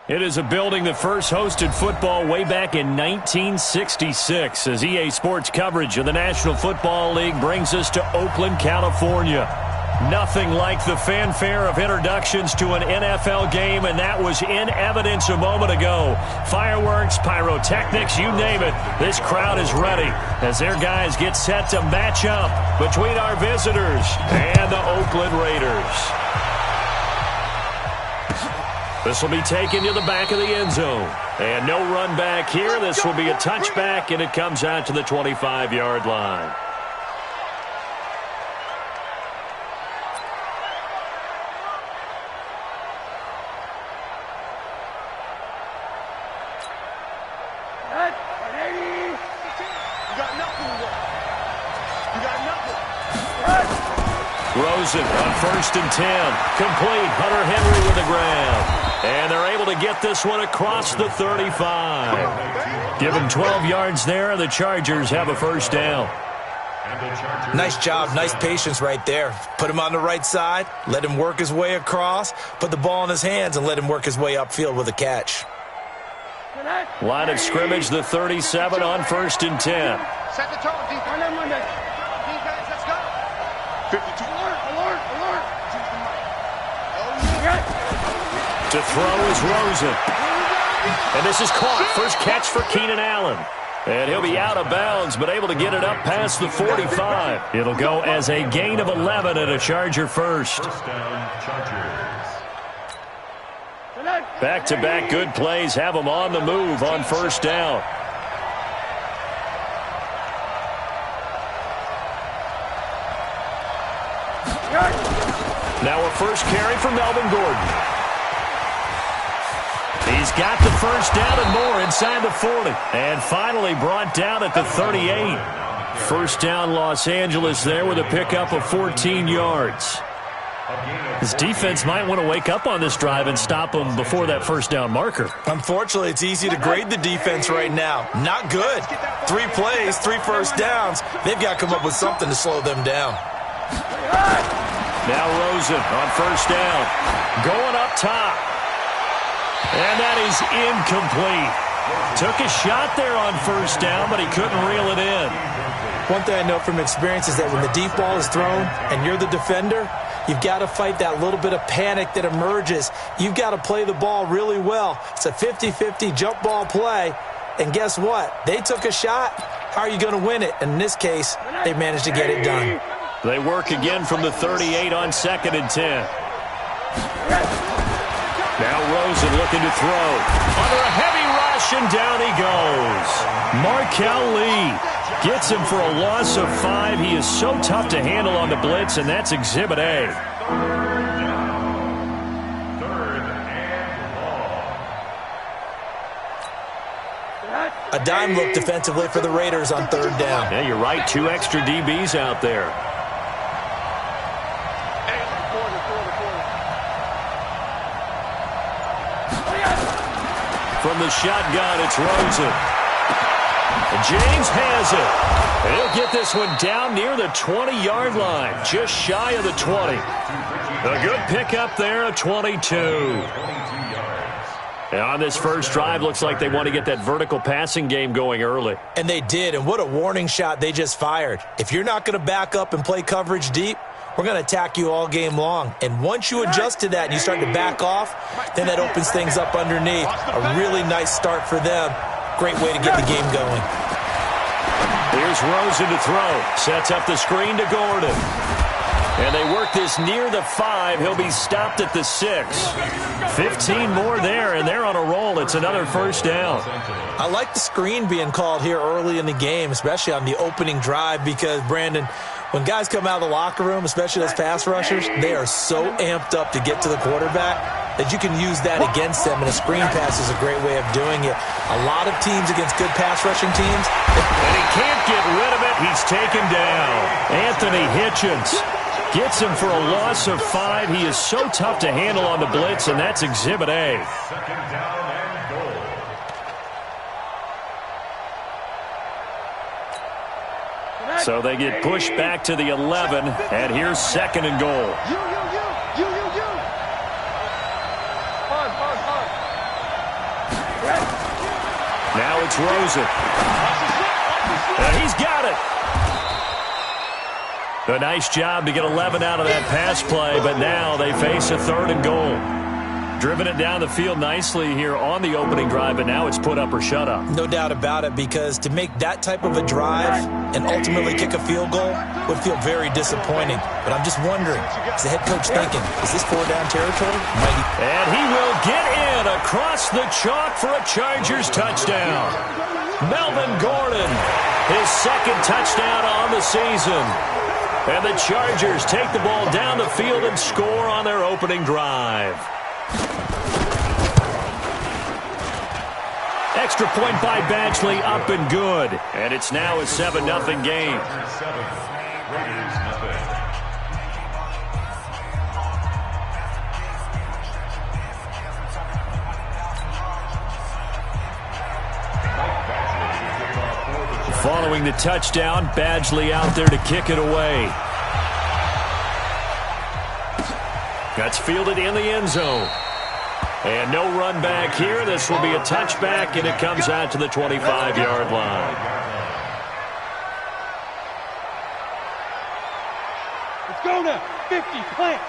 It is a building that first hosted football way back in 1966 as EA Sports coverage of the National Football League brings us to Oakland, California. Nothing like the fanfare of introductions to an NFL game, and that was in evidence a moment ago. Fireworks, pyrotechnics, you name it. This crowd is ready as their guys get set to match up between our visitors and the Oakland Raiders. This will be taken to the back of the end zone. And no run back here. This will be a touchback, and it comes out to the 25-yard line. Rosen on 1st and 10. Complete. Hunter Henry with the grab. And they're able to get this one across the 35. Given 12 yards there, the Chargers have a first down. Nice job, nice patience right there. Put him on the right side, let him work his way across, put the ball in his hands, and let him work his way upfield with a catch. Line of scrimmage, the 37 on 1st and 10. Set the tone, defense. Let's go. 52. Alert. To throw is Rosen. And this is caught. First catch for Keenan Allen. And he'll be out of bounds, but able to get it up past the 45. It'll go as a gain of 11 and a Charger first. Back-to-back good plays have them on the move on first down. Now a first carry for Melvin Gordon. He's got the first down and more inside the 40. And finally brought down at the 38. First down Los Angeles there with a pickup of 14 yards. His defense might want to wake up on this drive and stop him before that first down marker. Unfortunately, it's easy to grade the defense right now. Not good. 3 plays, 3 first downs. They've got to come up with something to slow them down. Now Rosen on first down. Going up top. And that is incomplete. Took a shot there on first down, but he couldn't reel it in. One thing I know from experience is that when the deep ball is thrown and you're the defender, you've got to fight that little bit of panic that emerges. You've got to play the ball really well. It's a 50-50 jump ball play. And guess what? They took a shot. How are you going to win it? And in this case, they managed to get it done. They work again from the 38 on 2nd and 10. Now Rosen looking to throw. Under a heavy rush, and down he goes. Markel Lee gets him for a loss of 5. He is so tough to handle on the blitz, and that's Exhibit A. A dime look defensively for the Raiders on 3rd down. Yeah, you're right. 2 extra DBs out there. From the shotgun, it's Rosen. And James has it. He'll get this one down near the 20-yard line, just shy of the 20. A good pickup there, a 22. And on this first drive, looks like they want to get that vertical passing game going early. And they did, and what a warning shot they just fired. If you're not going to back up and play coverage deep, we're going to attack you all game long. And once you adjust to that and you start to back off, then that opens things up underneath. A really nice start for them. Great way to get the game going. Here's Rosen to throw. Sets up the screen to Gordon. And they work this near the 5. He'll be stopped at the 6. 15 more there, and they're on a roll. It's another first down. I like the screen being called here early in the game, especially on the opening drive, because, Brandon, when guys come out of the locker room, especially those pass rushers, they are so amped up to get to the quarterback that you can use that against them, and a screen pass is a great way of doing it. A lot of teams against good pass rushing teams. And he can't get rid of it. He's taken down. Anthony Hitchens gets him for a loss of 5. He is so tough to handle on the blitz, and that's Exhibit A. So they get pushed back to the 11, and here's 2nd and goal. now it's Rosen. And he's got it. A nice job to get 11 out of that pass play, but now they face a 3rd and goal. Driven it down the field nicely here on the opening drive, but now it's put up or shut up. No doubt about it, because to make that type of a drive and ultimately kick a field goal would feel very disappointing. But I'm just wondering, is the head coach thinking, is this 4-down territory? And he will get in across the chalk for a Chargers touchdown. Melvin Gordon, his 2nd touchdown on the season. And the Chargers take the ball down the field and score on their opening drive. Extra point by Badgley, up and good. And it's now a 7-0 game. Following the touchdown, Badgley out there to kick it away. That's fielded in the end zone. And no run back here. This will be a touchback, and it comes out to the 25-yard line. Let's go now. 50, plant.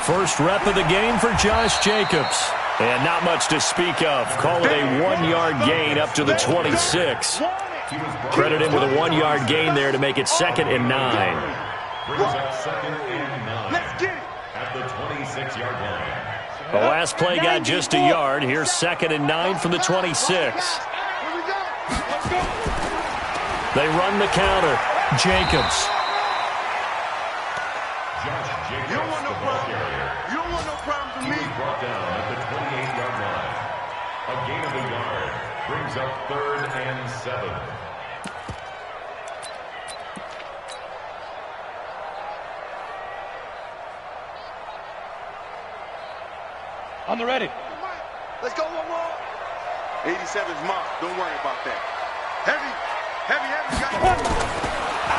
First rep of the game for Josh Jacobs. And not much to speak of. Call it a 1-yard gain up to the 26. Credit him with a 1-yard gain there to make it 2nd and 9. Brings up 2nd and 9. Let's get it at the 26-yard line. The last play got just a yard. Here's 2nd and 9 from the 26. They run the counter. Jacobs. You don't want no problem. You don't want no problem from me. Brought down at the 28-yard line. A gain of a yard brings up 3rd and 7. On the ready. Let's go one more. 87's mark. Don't worry about that. Heavy.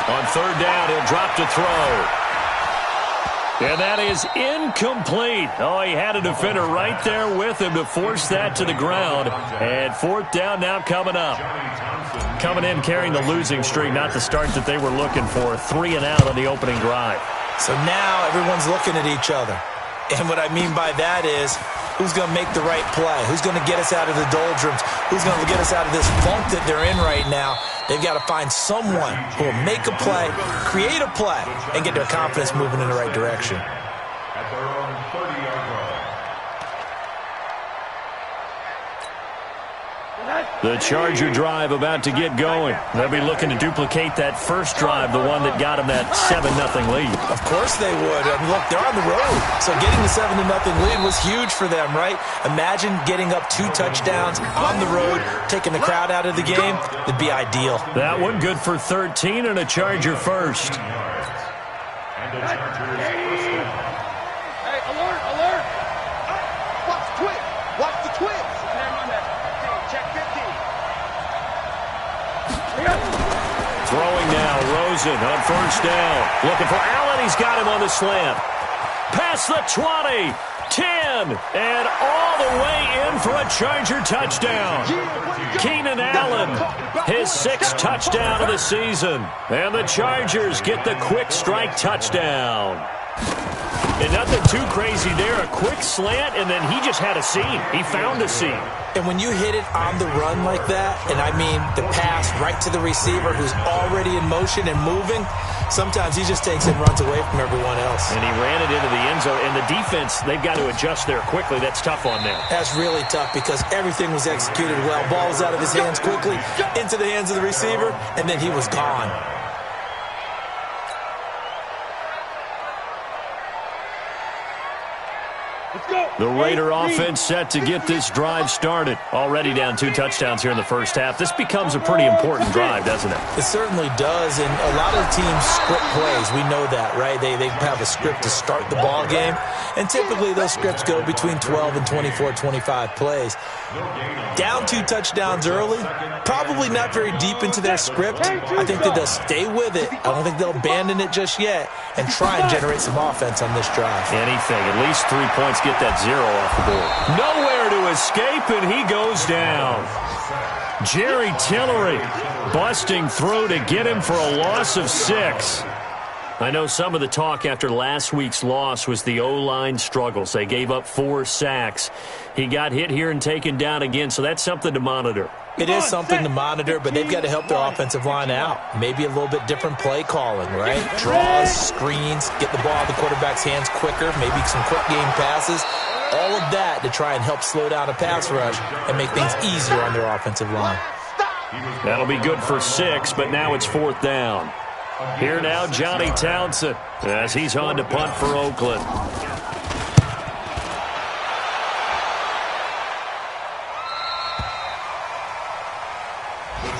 On 3rd down, he'll drop to throw. And that is incomplete. Oh, he had a defender right there with him to force that to the ground. And 4th down now coming up. Coming in carrying the losing streak, not the start that they were looking for. 3 and out on the opening drive. So now everyone's looking at each other. And what I mean by that is, who's going to make the right play? Who's going to get us out of the doldrums? Who's going to get us out of this funk that they're in right now? They've got to find someone who will make a play, create a play, and get their confidence moving in the right direction. At their own 30-yard line. The Charger drive about to get going. They'll be looking to duplicate that first drive, the one that got them that 7-0 lead. Of course they would. I mean, look, they're on the road. So getting the 7-0 lead was huge for them, right? Imagine getting up 2 touchdowns on the road, taking the crowd out of the game. It'd be ideal. That one good for 13 and a Charger first. And the Chargers first down. Hey, alert, alert. Watch the twist. Watch the twist. Check 50. Throwing now, Rosen on 1st down. Looking for Allen. He's got him on the slant. Past the 20, 10, and all the way in for a Charger touchdown. Keenan Allen, his 6th touchdown of the season. And the Chargers get the quick strike touchdown. And nothing too crazy there. A quick slant, and then he just had a seam. He found a seam. And when you hit it on the run like that, and I mean the pass right to the receiver who's already in motion and moving, sometimes he just takes it and runs away from everyone else. And he ran it into the end zone. And the defense, they've got to adjust there quickly. That's tough on them. That's really tough because everything was executed well. Ball was out of his hands quickly, into the hands of the receiver, and then he was gone. The Raider offense set to get this drive started. Already down 2 touchdowns here in the first half. This becomes a pretty important drive, doesn't it? It certainly does, and a lot of teams script plays. We know that, right? They have a script to start the ball game, and typically those scripts go between 12 and 24, 25 plays. Down 2 touchdowns early, probably not very deep into their script. I think that they'll stay with it. I don't think they'll abandon it just yet and try and generate some offense on this drive. Anything. At least 3 points get that 0 off the board. Nowhere to escape, and he goes down. Jerry Tillery busting through to get him for a loss of 6. I know some of the talk after last week's loss was the O-line struggles. They gave up 4 sacks. He got hit here and taken down again, so that's something to monitor. It is something to monitor, but they've got to help their offensive line out. Maybe a little bit different play calling, right? Draws, screens, get the ball out of the quarterback's hands quicker, maybe some quick game passes. All of that to try and help slow down a pass rush and make things easier on their offensive line. That'll be good for 6, but now it's 4th down. Here now, Johnny Townsend, as he's on to punt for Oakland.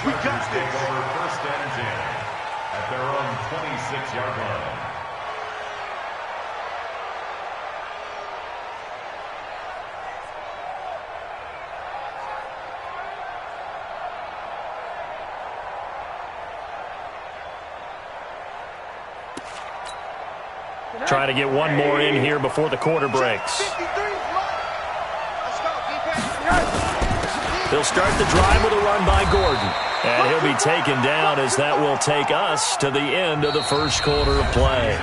We got this. Over 1st and 10 at their own 26-yard line. Trying to get one more in here before the quarter breaks. They'll start the drive with a run by Gordon. And he'll be taken down as that will take us to the end of the first quarter of play.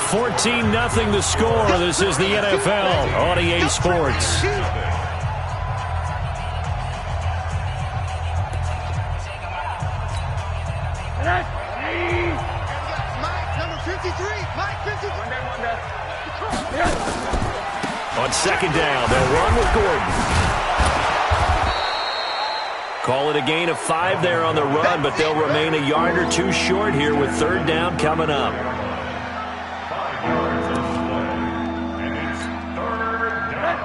14-0 the score. This is the NFL on EA Sports. On 2nd down, they'll run with Gordon. Call it a gain of 5 there on the run, but they'll remain a yard or 2 short here with 3rd down coming up. 5 yards on the play, and it's 3rd down.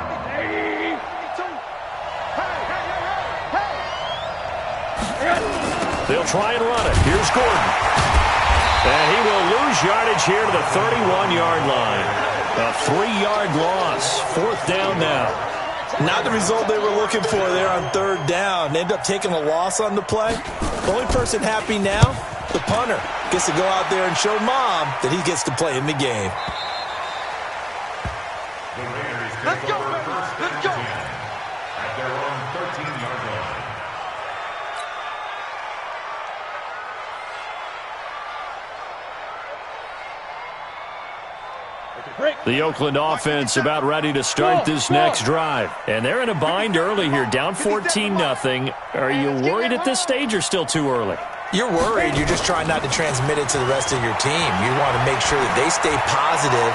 They'll try and run it. Here's Gordon. And he will lose yardage here to the 31-yard line. A 3-yard loss. 4th down now. Not the result they were looking for there on 3rd down. They end up taking a loss on the play. The only person happy now, the punter, gets to go out there and show Mom that he gets to play in the game. The Raiders take over 1st and 10 at their own 13-yard line. The Oakland offense about ready to start this next drive. And they're in a bind early here, down 14-0. Are you worried at this stage or still too early? You're worried. You're just trying not to transmit it to the rest of your team. You want to make sure that they stay positive.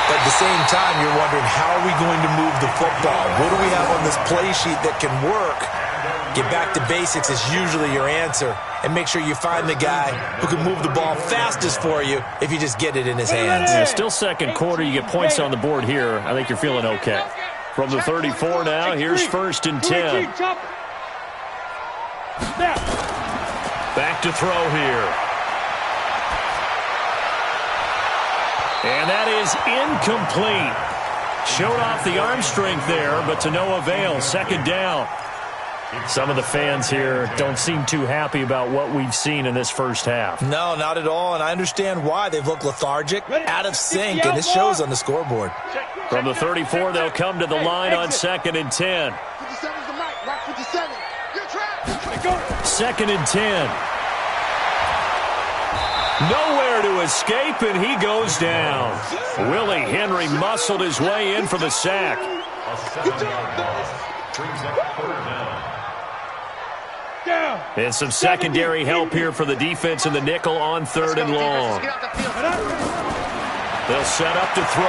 But at the same time, you're wondering, how are we going to move the football? What do we have on this play sheet that can work? Get back to basics is usually your answer. And make sure you find the guy who can move the ball fastest for you if you just get it in his hands. Yeah, still 2nd quarter. You get points on the board here. I think you're feeling okay. From the 34 now, here's 1st and 10. Back to throw here. And that is incomplete. Showed off the arm strength there, but to no avail. 2nd down. Some of the fans here don't seem too happy about what we've seen in this first half. No, not at all, and I understand why. They've looked lethargic, out of sync, and it shows on the scoreboard. From the 34, they'll come to the line on 2nd and 10. 2nd and 10. Nowhere to escape, and he goes down. Willie Henry muscled his way in for the sack. A 7-yard loss brings up 3rd down. And some secondary help here for the defense in the nickel on 3rd and long. They'll set up to throw.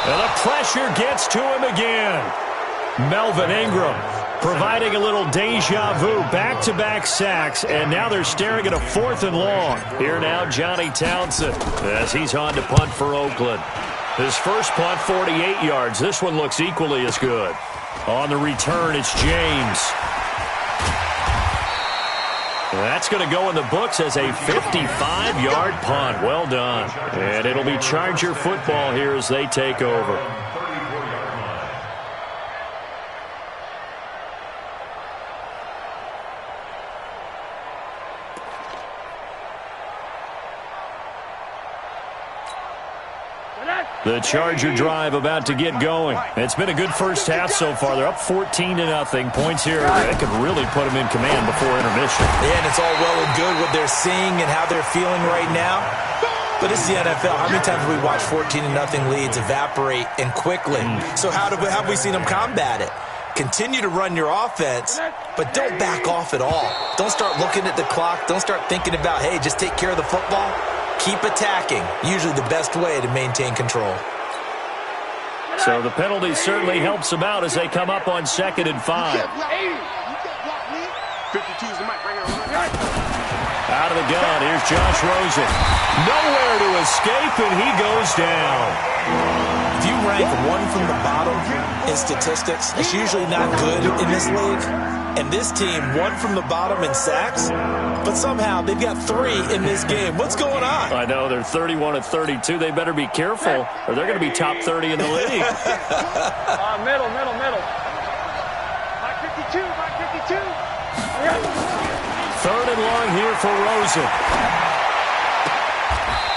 And the pressure gets to him again. Melvin Ingram providing a little deja vu, back-to-back sacks, and now they're staring at a 4th and long. Here now, Johnny Townsend, as he's on to punt for Oakland. His first punt, 48 yards. This one looks equally as good. On the return, it's James. That's going to go in the books as a 55-yard punt. Well done. And it'll be Charger football here as they take over. The Charger drive about to get going. It's been a good first half so far. They're up 14-0. Points here that could really put them in command before intermission. Yeah, and it's all well and good what they're seeing and how they're feeling right now. But it's the NFL. How many times have we watched 14-0 leads evaporate and quickly? So how have we seen them combat it? Continue to run your offense, but don't back off at all. Don't start looking at the clock. Don't start thinking about, hey, just take care of the football. Keep attacking. Usually the best way to maintain control. So the penalty certainly helps them out as they come up on 2nd and 5. 52's the mic right here. Out of the gun, here's Josh Rosen. Nowhere to escape, and he goes down. If you rank one from the bottom in statistics, it's usually not good in this league. And this team, one from the bottom in sacks, but somehow they've got 3 in this game. What's going on? I know, they're 31-32. They better be careful, or they're going to be top 30 in the league. Middle. 552. 3rd and long here for Rosen.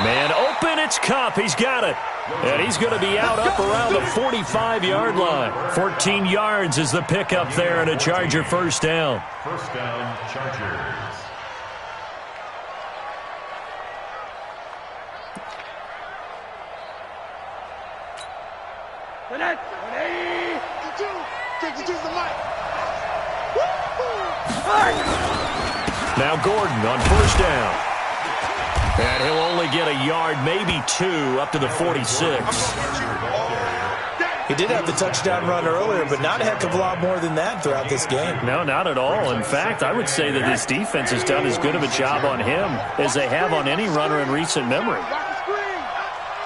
Man open, it's Cup. He's got it. And he's going to be out up around the 45-yard line. 14 yards is the pickup there and a Charger first down. First down, Chargers. Connect. 52's the mic. Now Gordon on first down. And he'll only get a yard, maybe 2, up to the 46. He did have the touchdown run earlier, but not a heck of a lot more than that throughout this game. No, not at all. In fact, I would say that this defense has done as good of a job on him as they have on any runner in recent memory.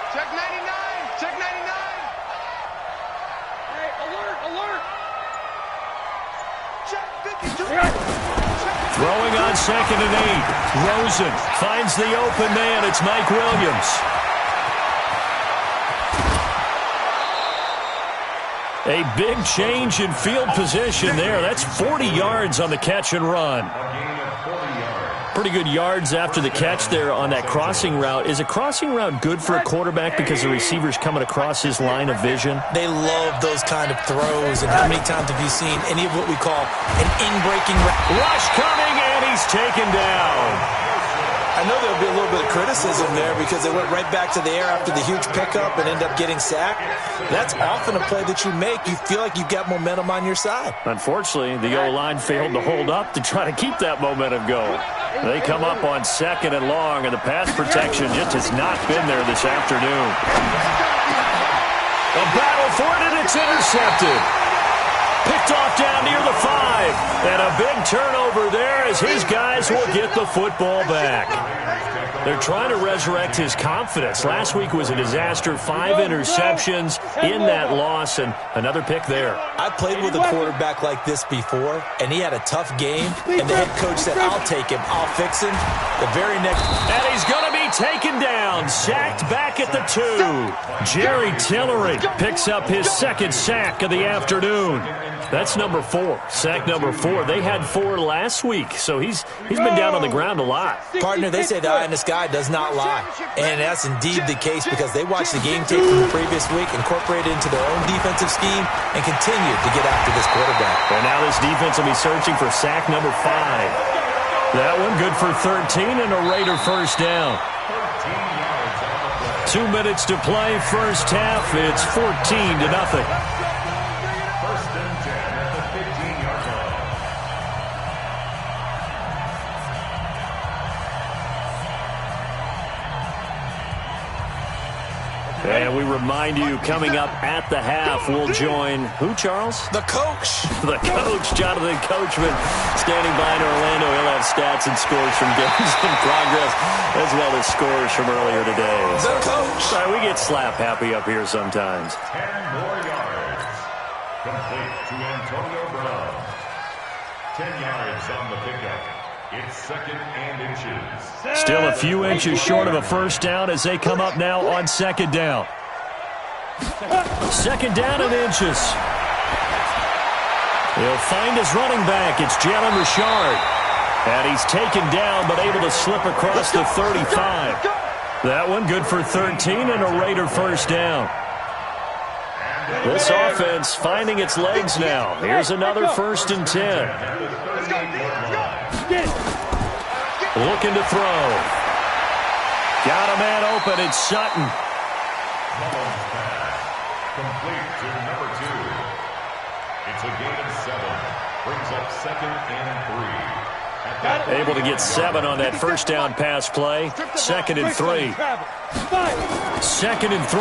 Check 99. Check 99. Hey, alert. Check 52. Throwing on 2nd and 8. Rosen finds the open man. It's Mike Williams. A big change in field position there. That's 40 yards on the catch and run. Pretty good yards after the catch there on that crossing route. Is a crossing route good for a quarterback because the receiver's coming across his line of vision? They love those kind of throws. And how many times have you seen any of what we call an in-breaking rush coming, and he's taken down. I know there'll be a little bit of criticism there because they went right back to the air after the huge pickup and end up getting sacked. That's often a play that you make. You feel like you've got momentum on your side. Unfortunately, the O-line failed to hold up to try to keep that momentum going. They come up on 2nd and long, and the pass protection just has not been there this afternoon. A battle for it, and it's intercepted. Picked off down near the 5. And a big turnover there as his guys will get the football back. They're trying to resurrect his confidence. Last week was a disaster. 5 interceptions in that loss, and another pick there. I played with a quarterback like this before, and he had a tough game, and the head coach said, I'll take him, I'll fix him. The very next... And he's going to be taken down, sacked back at the 2. Jerry Tillery picks up his 2nd sack of the afternoon. That's number 4, sack number 4. They had 4 last week, so he's been down on the ground a lot. Partner, they say the eye in the sky does not lie, and that's indeed the case because they watched the game tape from the previous week, incorporated it into their own defensive scheme, and continued to get after this quarterback. And now this defense will be searching for sack number 5. That one good for 13 and a Raider first down. 2 minutes to play, first half. It's 14-0. And we remind you, coming up at the half, we'll join who, Charles? The coach. The coach, Jonathan Coachman, standing by in Orlando. He'll have stats and scores from games in progress, as well as scores from earlier today. The coach. Sorry, we get slap happy up here sometimes. 10 more yards. Complete to Antonio Brown. 10 yards on the pickup. It's 2nd and inches. Still a few inches short of a first down as they come up now on 2nd down. 2nd down and inches. He'll find his running back. It's Jalen Richard. And he's taken down but able to slip across the 35. That one good for 13 and a Raider first down. This offense finding its legs now. Here's another 1st and 10. Looking to throw. Got a man open. It's Sutton. Complete to number 2. It's a gain of 7. Brings up 2nd and 3. Able to get 7 on that first down pass play. 2nd and 3. 2nd and 3.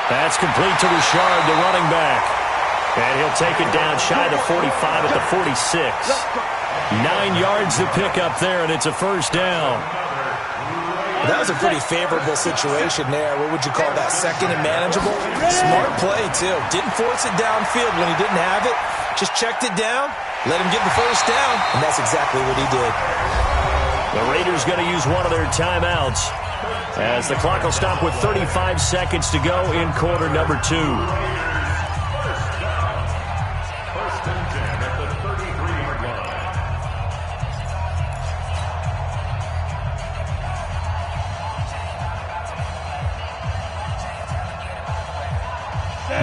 That's complete to Richard, the running back. And he'll take it down shy of the 45 at the 46. 9 yards to pick up there, and it's a first down. That was a pretty favorable situation there. What would you call that? 2nd and manageable? Smart play, too. Didn't force it downfield when he didn't have it. Just checked it down, let him get the first down, and that's exactly what he did. The Raiders going to use one of their timeouts as the clock will stop with 35 seconds to go in quarter number 2. 1st and 10 at the 33-yard line.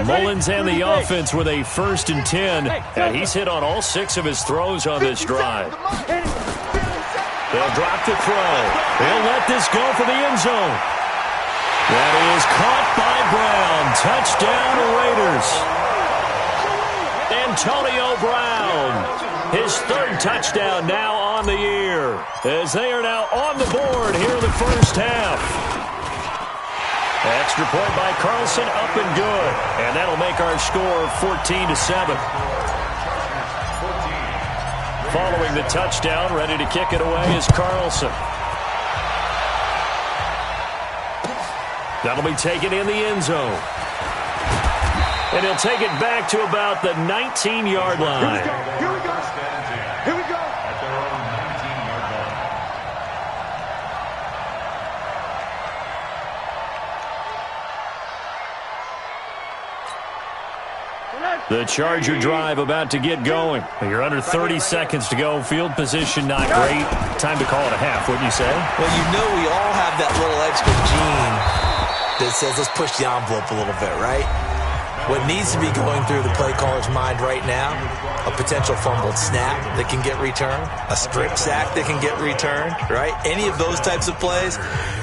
Mullins and the offense with a 1st and 10, and he's hit on all 6 of his throws on this drive. They'll drop the throw. They'll let this go for the end zone. That is caught by Brown. Touchdown, Raiders. Antonio Brown, his 3rd touchdown now on the year, as they are now on the board here in the first half. Extra point by Carlson, up and good. And that'll make our score 14-7. Following the touchdown, ready to kick it away is Carlson. That'll be taken in the end zone. And he'll take it back to about the 19-yard line. Here we go. Here we go. At their own 19-yard line. The Charger drive about to get going. You're under 30 seconds to go. Field position not great. Time to call it a half, wouldn't you say? Well, you know we all have that little extra gene that says let's push the envelope a little bit, right? What needs to be going through the play caller's mind right now, a potential fumbled snap that can get returned, a strip sack that can get returned, right? Any of those types of plays,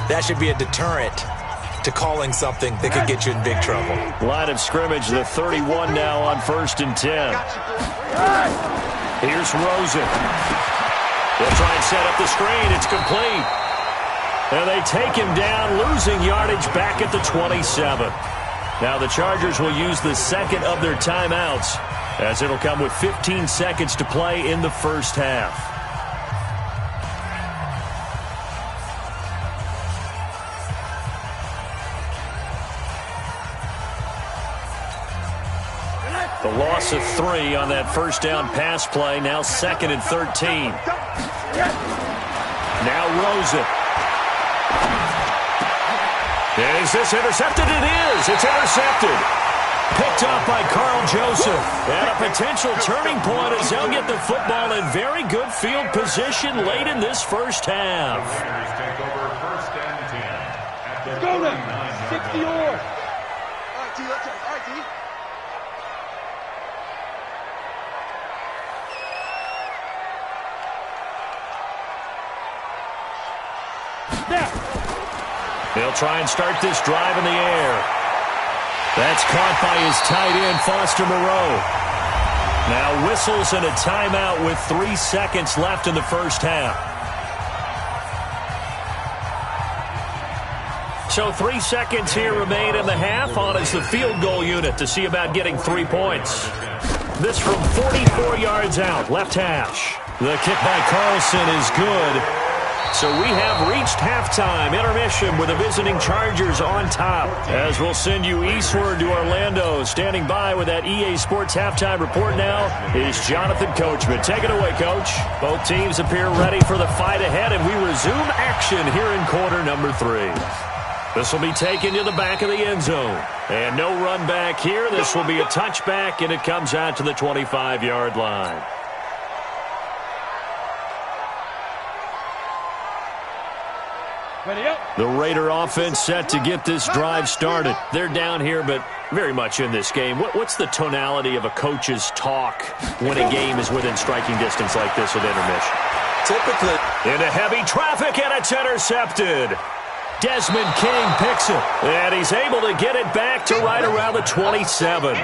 that should be a deterrent to calling something that could get you in big trouble. Line of scrimmage, the 31 now on 1st and 10. Here's Rosen. They'll try and set up the screen. It's complete. And they take him down, losing yardage back at the 27. Now the Chargers will use the 2nd of their timeouts, as it'll come with 15 seconds to play in the first half. The loss of 3 on that first down pass play. Now 2nd and 13. Now Rosen. Is this intercepted? It is. It's intercepted. Picked up by Carl Joseph. And a potential turning point as they'll get the football in very good field position late in this first half. Raiders take over 1st and 10 at the 60 39-yard line. or. All right, T, let's go. All right, T. They'll try and start this drive in the air. That's caught by his tight end, Foster Moreau. Now whistles and a timeout with 3 seconds left in the first half. So 3 seconds here remain in the half. On is the field goal unit to see about getting 3 points. This from 44 yards out, left hash. The kick by Carlson is good. So we have reached halftime intermission with the visiting Chargers on top. As we'll send you eastward to Orlando. Standing by with that EA Sports halftime report now is Jonathan Coachman. Take it away, Coach. Both teams appear ready for the fight ahead, and we resume action here in quarter number 3. This will be taken to the back of the end zone. And no run back here. This will be a touchback, and it comes out to the 25-yard line. The Raider offense set to get this drive started. They're down here, but very much in this game. What's the tonality of a coach's talk when a game is within striking distance like this at intermission? Typically. Into heavy traffic, and it's intercepted. Desmond King picks it, and he's able to get it back to right around the 27.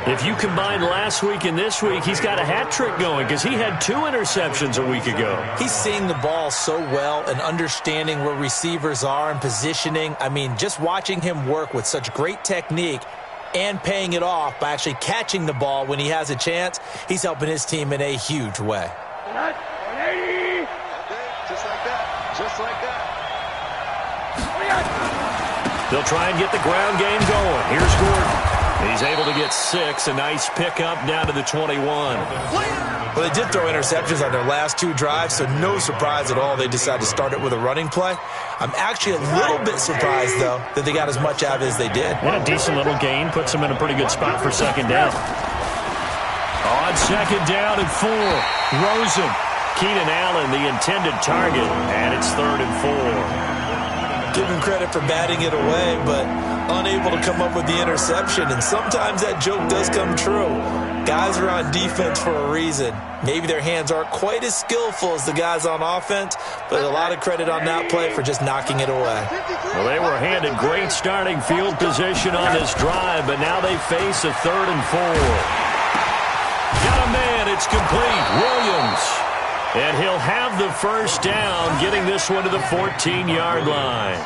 If you combine last week and this week, he's got a hat trick going because he had 2 interceptions a week ago. He's seeing the ball so well and understanding where receivers are and positioning. I mean, just watching him work with such great technique and paying it off by actually catching the ball when he has a chance, he's helping his team in a huge way. Just like that. Just like that. They'll try and get the ground game going. Here's Gordon. He's able to get 6. A nice pickup down to the 21. Well, they did throw interceptions on their last 2 drives, so no surprise at all they decided to start it with a running play. I'm actually a little bit surprised, though, that they got as much out of it as they did. Yeah, a decent little gain. Puts them in a pretty good spot for second down. On second down and 4. Rosen. Keenan Allen, the intended target, and it's 3rd and 4. Give him credit for batting it away, but unable to come up with the interception. And sometimes that joke does come true. Guys are on defense for a reason. Maybe their hands aren't quite as skillful as the guys on offense, but a lot of credit on that play for just knocking it away. Well, they were handed great starting field position on this drive, but now they face a 3rd and 4. Got a man. It's complete. Williams. And he'll have the first down, getting this one to the 14-yard line.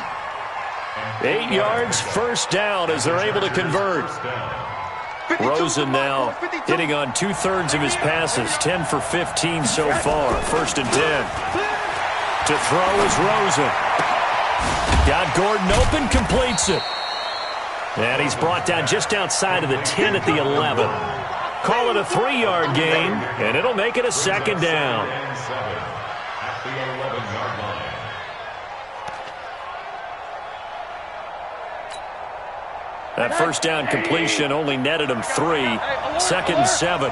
8 yards, first down as they're able to convert. Rosen now hitting on 2/3 of his passes, 10 for 15 so far. 1st and 10. To throw is Rosen. Got Gordon open, completes it. And he's brought down just outside of the 10 at the 11. Call it a 3-yard gain, and it'll make it a second down. At the 11-yard line. That first down completion only netted him 3. 2nd and 7.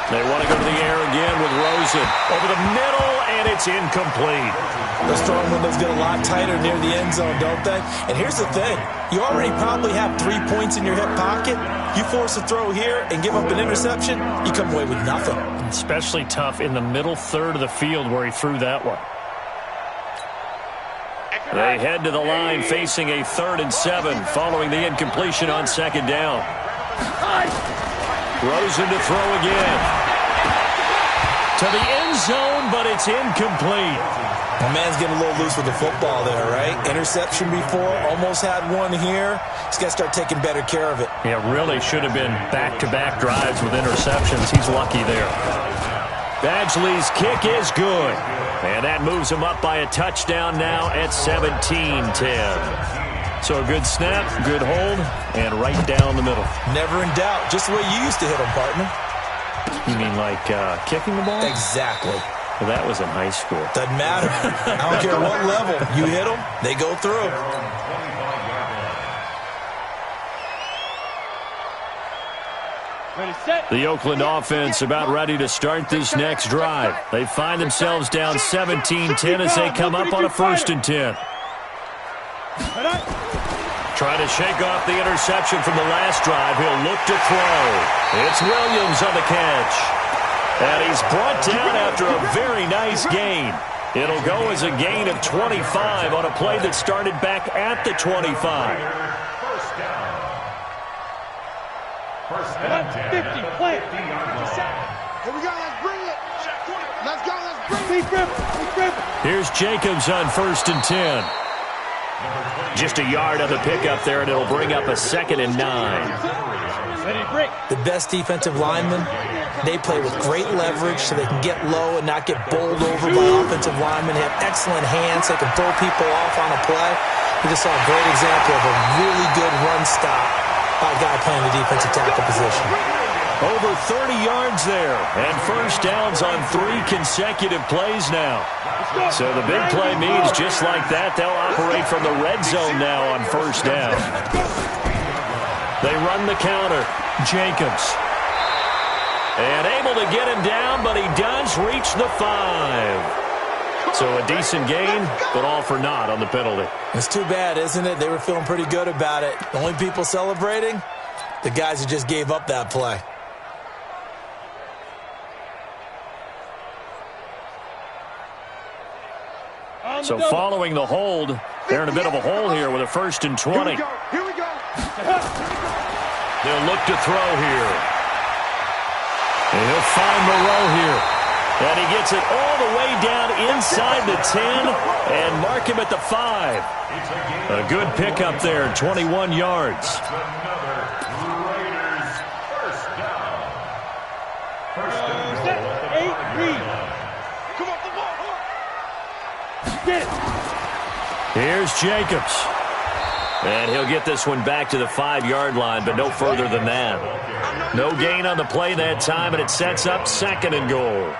They want to go to the air again with Rosen. Over the middle, and it's incomplete. Those throwing windows get a lot tighter near the end zone, don't they? And here's the thing. You already probably have 3 points in your hip pocket. You force a throw here and give up an interception, you come away with nothing. Especially tough in the middle third of the field where he threw that one. They head to the line facing a 3rd and 7 following the incompletion on second down. Rosen to throw again. To the end zone, but it's incomplete. My man's getting a little loose with the football there, right? Interception before, almost had one here. He's got to start taking better care of it. Yeah, really should have been back-to-back drives with interceptions. He's lucky there. Badgley's kick is good. And that moves him up by a touchdown now at 17-10. So a good snap, good hold, and right down the middle. Never in doubt. Just the way you used to hit them, partner. You mean like kicking the ball? Exactly. Well, that was in high school. Doesn't matter. I don't care what level. You hit them, they go through. The Oakland offense about ready to start this next drive. They find themselves down 17-10 as they come up on a 1st and 10. Trying to shake off the interception from the last drive. He'll look to throw. It's Williams on the catch. And he's brought down after a very nice gain. It'll go as a gain of 25 on a play that started back at the 25. First down. First down, 50, play. Here we go, let's bring it. Let's go, let's bring it. Here's Jacobs on 1st and 10. Just a yard on the pickup there, and it'll bring up a 2nd and 9. The best defensive linemen, they play with great leverage so they can get low and not get bowled over by offensive linemen. They have excellent hands. They can throw people off on a play. We just saw a great example of a really good run stop by a guy playing the defensive tackle position. Over 30 yards there, and first downs on 3 consecutive plays now. So the big play means just like that, they'll operate from the red zone now on first down. They run the counter. Jacobs. And able to get him down, but he does reach the 5. So a decent gain, but all for naught on the penalty. It's too bad, isn't it? They were feeling pretty good about it. The only people celebrating, the guys who just gave up that play. So following the hold, they're in a bit of a hole here with a 1st and 20. Here we go. They'll look to throw here. And he'll find Moreau here. And he gets it all the way down inside the 10 and mark him at the 5. A good pickup there, 21 yards. Another Raiders first down. First and goal at the 5-yard line. Come off the ball. Get it. Here's Jacobs. And he'll get this one back to the 5-yard line, but no further than that. No gain on the play that time, and it sets up 2nd and goal.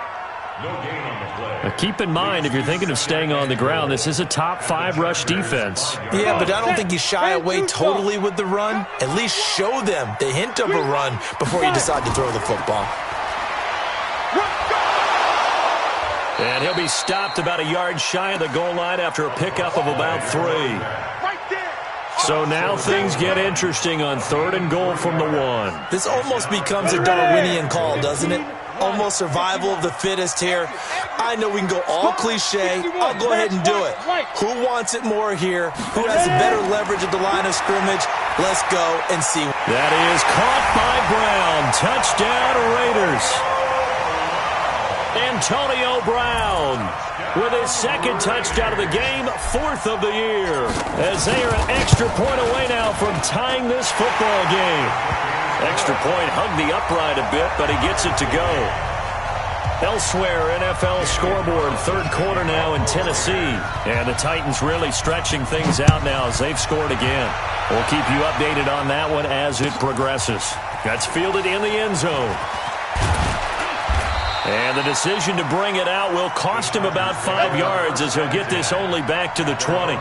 No gain on the play. Now keep in mind, if you're thinking of staying on the ground, this is a top 5 rush defense. Yeah, but I don't think you shy away totally with the run. At least show them the hint of a run before you decide to throw the football. And he'll be stopped about a yard shy of the goal line after a pickup of about 3. Right there. So now things get interesting on 3rd and goal from the 1. This almost becomes a Darwinian call, doesn't it? Almost survival of the fittest here. I know we can go all cliche. I'll go ahead and do it. Who wants it more here? Who has a better leverage at the line of scrimmage? Let's go and see. That is caught by Brown. Touchdown Raiders. Antonio Brown with his 2nd touchdown of the game, 4th of the year, as they are an extra point away now from tying this football game. Extra point hugged the upright a bit, but he gets it to go. Elsewhere, NFL scoreboard, 3rd quarter now in Tennessee. And the Titans really stretching things out now as they've scored again. We'll keep you updated on that one as it progresses. That's fielded in the end zone. And the decision to bring it out will cost him about 5 yards as he'll get this only back to the 20.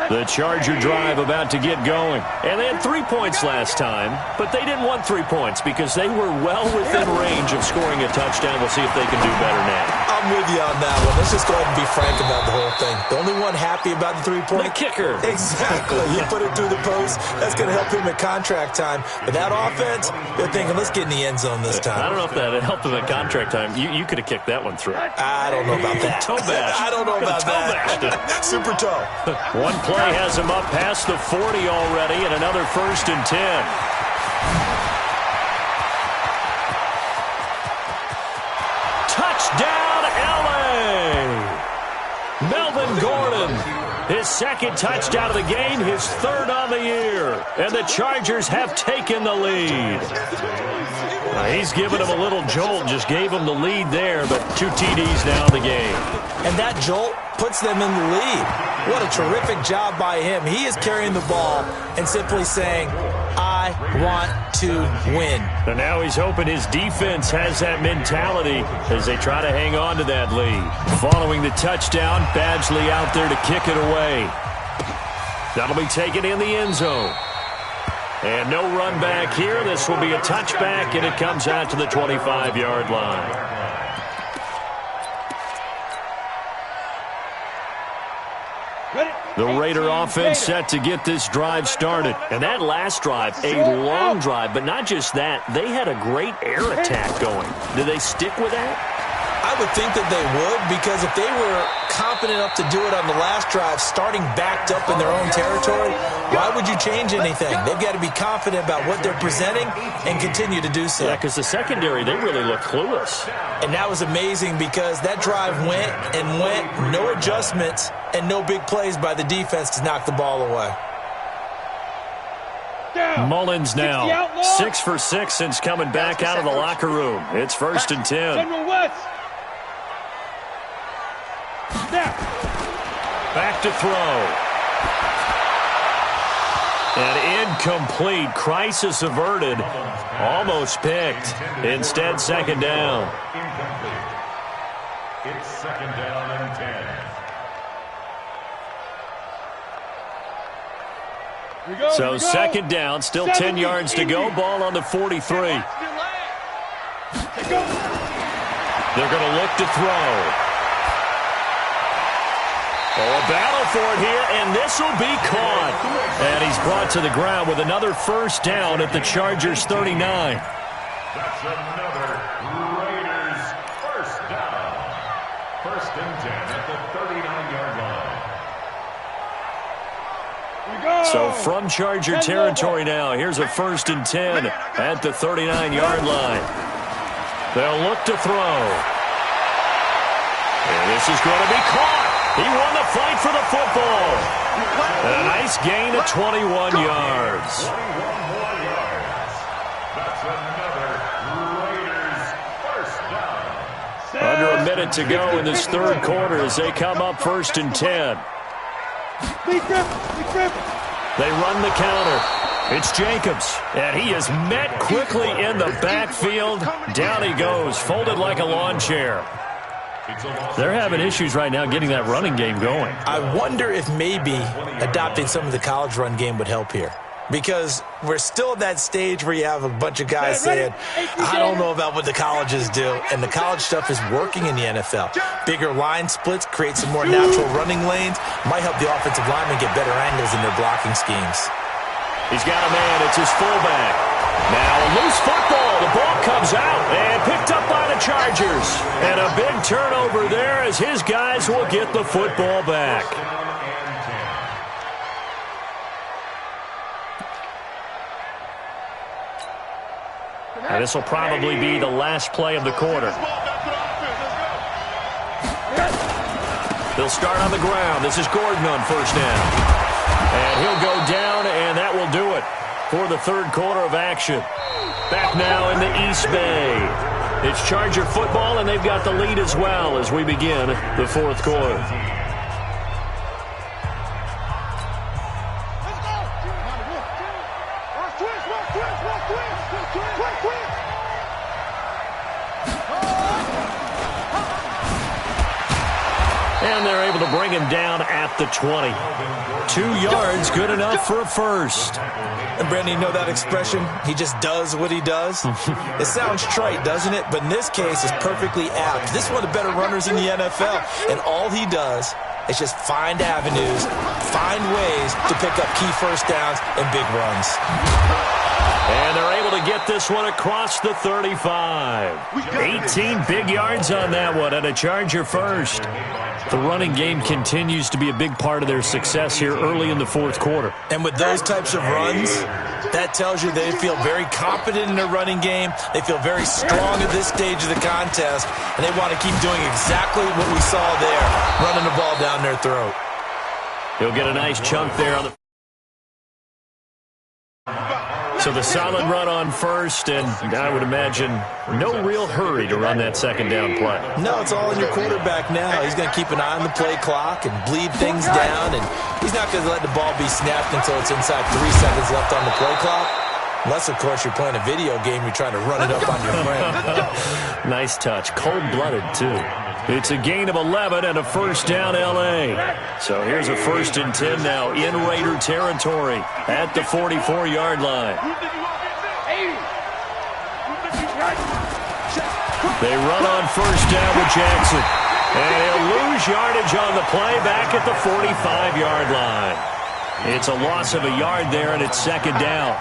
The Charger drive about to get going. And they had 3 points last time, but they didn't want 3 points because they were well within range of scoring a touchdown. We'll see if they can do better now. I'm with you on that one. Let's just go ahead and be frank about the whole thing. The only one happy about the 3-point? The kicker. Exactly. You put it through the post. That's going to help him at contract time. But that offense, they're thinking, let's get in the end zone this time. I don't know if that helped him at contract time. You could have kicked that one through. I don't know about that. Toe bash. I don't know about that. Super toe. One play has him up past the 40 already, and another 1st and 10. Touchdown, L.A. Melvin Gordon, his 2nd touchdown of the game, his 3rd on the year. And the Chargers have taken the lead. He's given him a little jolt, just gave him the lead there, but 2 TDs now in the game. And that jolt puts them in the lead. What a terrific job by him. He is carrying the ball and simply saying, I want to win. And now he's hoping his defense has that mentality as they try to hang on to that lead. Following the touchdown, Badgley out there to kick it away. That'll be taken in the end zone. And no run back here. This will be a touchback, and it comes out to the 25-yard line. The Raider offense set to get this drive started. And that last drive, a long drive, but not just that. They had a great air attack going. Do they stick with that? I would think that they would, because if they were confident enough to do it on the last drive, starting backed up in their own territory, why would you change anything? They've got to be confident about what they're presenting and continue to do so. Yeah, because the secondary, they really look clueless. And that was amazing because that drive went and went, no adjustments, and no big plays by the defense to knock the ball away. Mullins now, 6 for 6 since coming back out of the locker room. It's 1st and 10. Back to throw. And incomplete. Crisis averted. Almost picked. Instead, 2nd down. Incomplete. It's 2nd down and 10. So 2nd down, still 10 yards to go. Ball on the 43. They're going to look to throw. Oh, a battle for it here, and this will be caught. And he's brought to the ground with another first down at the Chargers' 39. That's another Raiders first down. First and 10 at the 39-yard line. So from Charger territory now, here's a first and 10 at the 39-yard line. They'll look to throw. And this is going to be caught. He won the fight for the football. A nice gain of 21 yards. 21 more yards. That's another Raiders first down. Under a minute to go in this third quarter as they come up first and 10. They run the counter. It's Jacobs, and he is met quickly in the backfield. Down he goes, folded like a lawn chair. They're having issues right now getting that running game going. I wonder if maybe adopting some of the college run game would help here. Because we're still at that stage where you have a bunch of guys saying, I don't know about what the colleges do. And the college stuff is working in the NFL. Bigger line splits, create some more natural running lanes. Might help the offensive linemen get better angles in their blocking schemes. He's got a man. It's his fullback. Now a loose football. The ball comes out and picked up by the Chargers. And a big turnover there as his guys will get the football back. And this will probably be the last play of the quarter. They'll start on the ground. This is Gordon on first down. And he'll go down, and that will do it for the third quarter of action. Back now in the East Bay. It's Charger football, and they've got the lead as well as we begin the fourth quarter. And they're able to bring him down at the 20. 2 yards, good enough for a first. And Brandon, you know that expression? He just does what he does? It sounds trite, doesn't it? But in this case, it's perfectly apt. This is one of the better runners in the NFL. And all he does is just find avenues, find ways to pick up key first downs and big runs. And they're able to get this one across the 35. 18 big yards on that one and a Charger first. The running game continues to be a big part of their success here early in the fourth quarter. And with those types of runs, that tells you they feel very confident in their running game. They feel very strong at this stage of the contest, and they want to keep doing exactly what we saw there, running the ball down their throat. He'll get a nice chunk there on the... So the solid run on first, and I would imagine no real hurry to run that second down play. No, it's all in your quarterback now. He's going to keep an eye on the play clock and bleed things down, and he's not going to let the ball be snapped until it's inside 3 seconds left on the play clock. Unless, of course, you're playing a video game, you're trying to run it up on your friend. Nice touch. Cold-blooded, too. It's a gain of 11 and a first down, L.A. So here's a first and 10 now in Raider territory at the 44-yard line. They run on first down with Jackson. And he'll lose yardage on the play back at the 45-yard line. It's a loss of a yard there, and it's second down.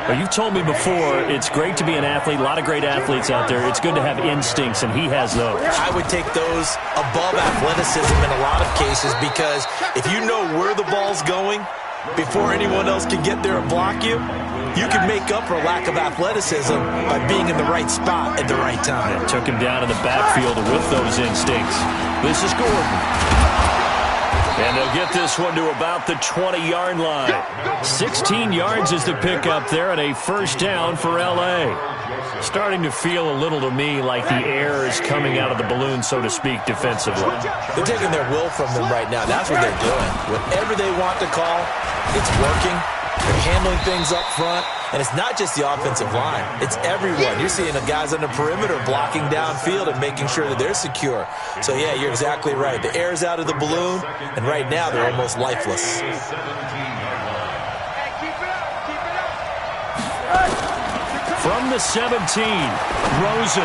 Well, you've told me before it's great to be an athlete. A lot of great athletes out there. It's good to have instincts, and he has those. I would take those above athleticism in a lot of cases because if you know where the ball's going before anyone else can get there and block you, you can make up for a lack of athleticism by being in the right spot at the right time. It took him down in the backfield with those instincts. This is Gordon. And they'll get this one to about the 20-yard line. 16 yards is the pickup there and a first down for L.A. Starting to feel a little to me like the air is coming out of the balloon, so to speak, defensively. They're taking their will from them right now. That's what they're doing. Whatever they want to call, it's working. They're handling things up front. And it's not just the offensive line. It's everyone. You're seeing the guys on the perimeter blocking downfield and making sure that they're secure. So, yeah, you're exactly right. The air's out of the balloon, and right now they're almost lifeless. From the 17, Rosen.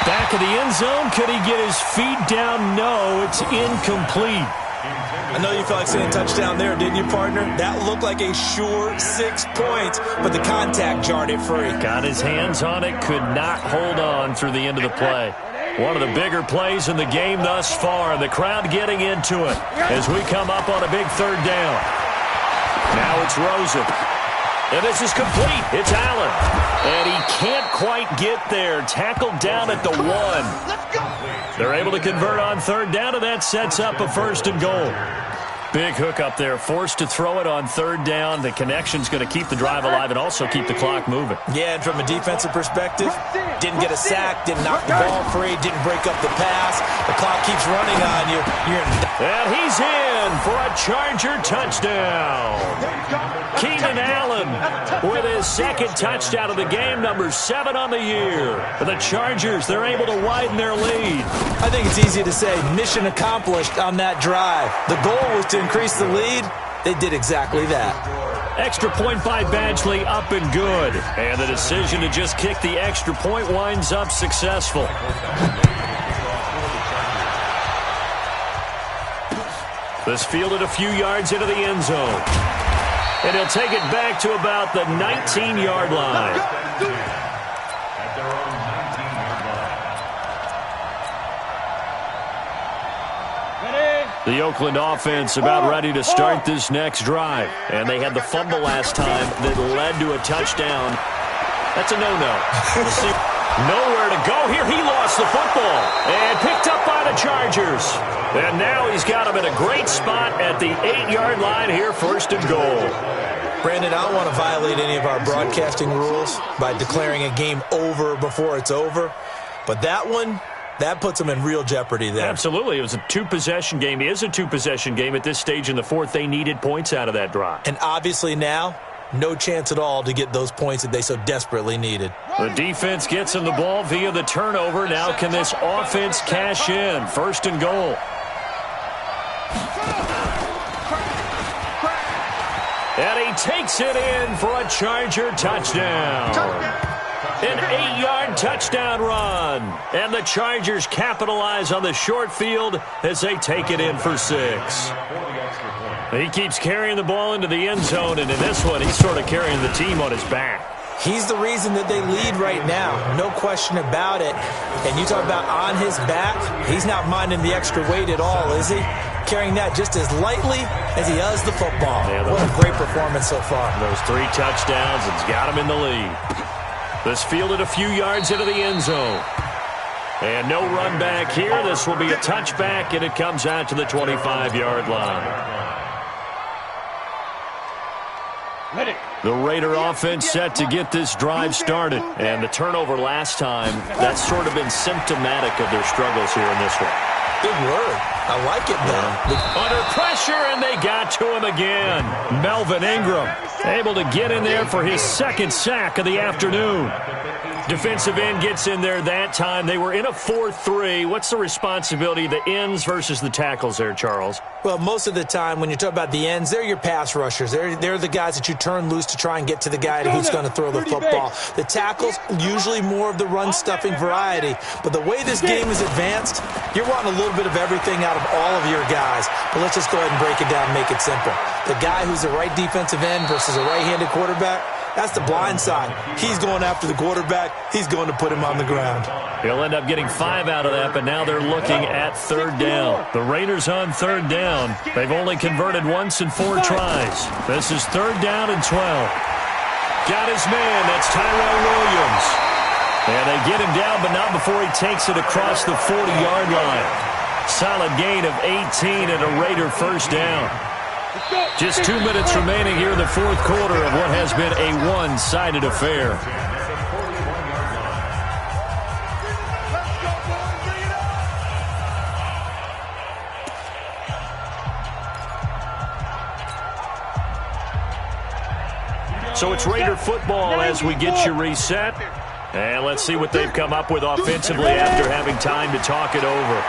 Back of the end zone. Could he get his feet down? No, it's incomplete. I know you felt like saying touchdown there, didn't you, partner? That looked like a sure 6 points, but the contact jarred it free. Got his hands on it, could not hold on through the end of the play. One of the bigger plays in the game thus far. The crowd getting into it as we come up on a big third down. Now it's Rosen. And this is complete. It's Allen. And he can't quite get there. Tackled down at the 1. They're able to convert on third down, and that sets up a first and goal. Big hook up there. Forced to throw it on third down. The connection's going to keep the drive alive and also keep the clock moving. Yeah, and from a defensive perspective, didn't get a sack, didn't knock the ball free, didn't break up the pass. The clock keeps running on you. And he's in for a Charger touchdown. Keenan Allen with his second touchdown of the game, number 7 on the year. For the Chargers, they're able to widen their lead. I think it's easy to say mission accomplished on that drive. The goal was to increase the lead. They did exactly that. Extra point by Badgley, up and good. And the decision to just kick the extra point winds up successful. This fielded a few yards into the end zone. And he'll take it back to about the 19-yard line. At their own 19-yard line. The Oakland offense about ready to start this next drive. And they had the fumble last time that led to a touchdown. That's a no-no. We'll see. Nowhere to go here. He lost the football and picked up by the Chargers. And now he's got him in a great spot at the 8-yard line here, first and goal. Brandon, I don't want to violate any of our broadcasting rules by declaring a game over before it's over. But that one, that puts them in real jeopardy there. Absolutely. It was a two-possession game. It is a two-possession game at this stage in the fourth. They needed points out of that drive. And obviously now, no chance at all to get those points that they so desperately needed. The defense gets him the ball via the turnover. Now can this offense cash in? First and goal. And he takes it in for a Charger touchdown. An 8-yard touchdown run. And the Chargers capitalize on the short field as they take it in for 6. He keeps carrying the ball into the end zone, and in this one, he's sort of carrying the team on his back. He's the reason that they lead right now. No question about it. And you talk about on his back, he's not minding the extra weight at all, is he? Carrying that just as lightly as he does the football. Yeah, what a great performance so far. Those 3 touchdowns, it's got him in the lead. This fielded a few yards into the end zone. And no run back here. This will be a touchback, and it comes out to the 25-yard line. The Raider offense set to get this drive started. And the turnover last time, that's sort of been symptomatic of their struggles here in this one. Big word. I like it, though. Under pressure, and they got to him again. Melvin Ingram able to get in there for his second sack of the afternoon. Defensive end gets in there that time. They were in a 4-3. What's the responsibility of the ends versus the tackles there, Charles? Well, most of the time when you talk about the ends, they're your pass rushers. They're the guys that you turn loose to try and get to the guy who's going to throw the football. The tackles, usually more of the run-stuffing variety. But the way this game is advanced, you're wanting a little bit of everything out of all of your guys. But let's just go ahead and break it down and make it simple. The guy who's the right defensive end versus a right-handed quarterback, that's the blind side. He's going after the quarterback. He's going to put him on the ground. He'll end up getting 5 out of that, but now they're looking at third down. The Raiders on third down. They've only converted once in 4 tries. This is third down and 12. Got his man. That's Tyrell Williams. And they get him down, but not before he takes it across the 40-yard line. Solid gain of 18 and a Raider first down. Just 2 minutes remaining here in the fourth quarter of what has been a one-sided affair. So it's Raider football as we get you reset. And let's see what they've come up with offensively after having time to talk it over.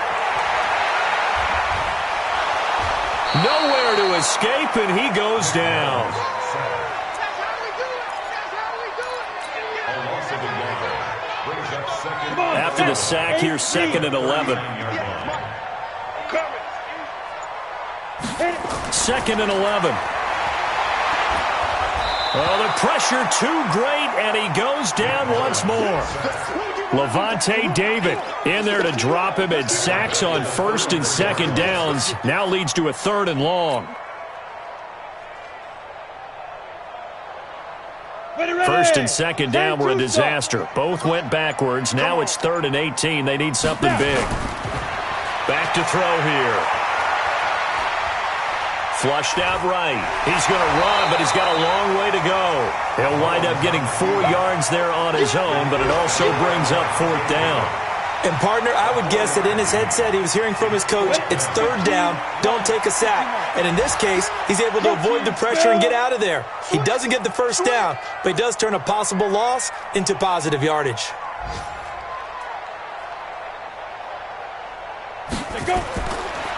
Nowhere to escape, and he goes down. After the sack here, 2nd and 11. 2nd and 11. Oh, the pressure too great, and he goes down once more. Levante David in there to drop him, and sacks on 1st and 2nd downs. Now leads to a 3rd and long. 1st and 2nd down were a disaster. Both went backwards. Now it's 3rd and 18. They need something big. Back to throw here. Flushed out right. He's going to run, but he's got a long way to go. He'll wind up getting 4 yards there on his own, but it also brings up 4th down. And, partner, I would guess that in his headset he was hearing from his coach, it's 3rd down, don't take a sack. And in this case, he's able to avoid the pressure and get out of there. He doesn't get the 1st down, but he does turn a possible loss into positive yardage.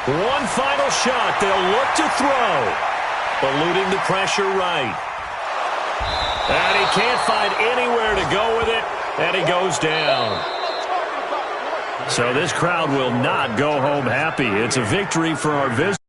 One final shot. They'll look to throw. Eluding the pressure right. And he can't find anywhere to go with it, and he goes down. So this crowd will not go home happy. It's a victory for our visitors.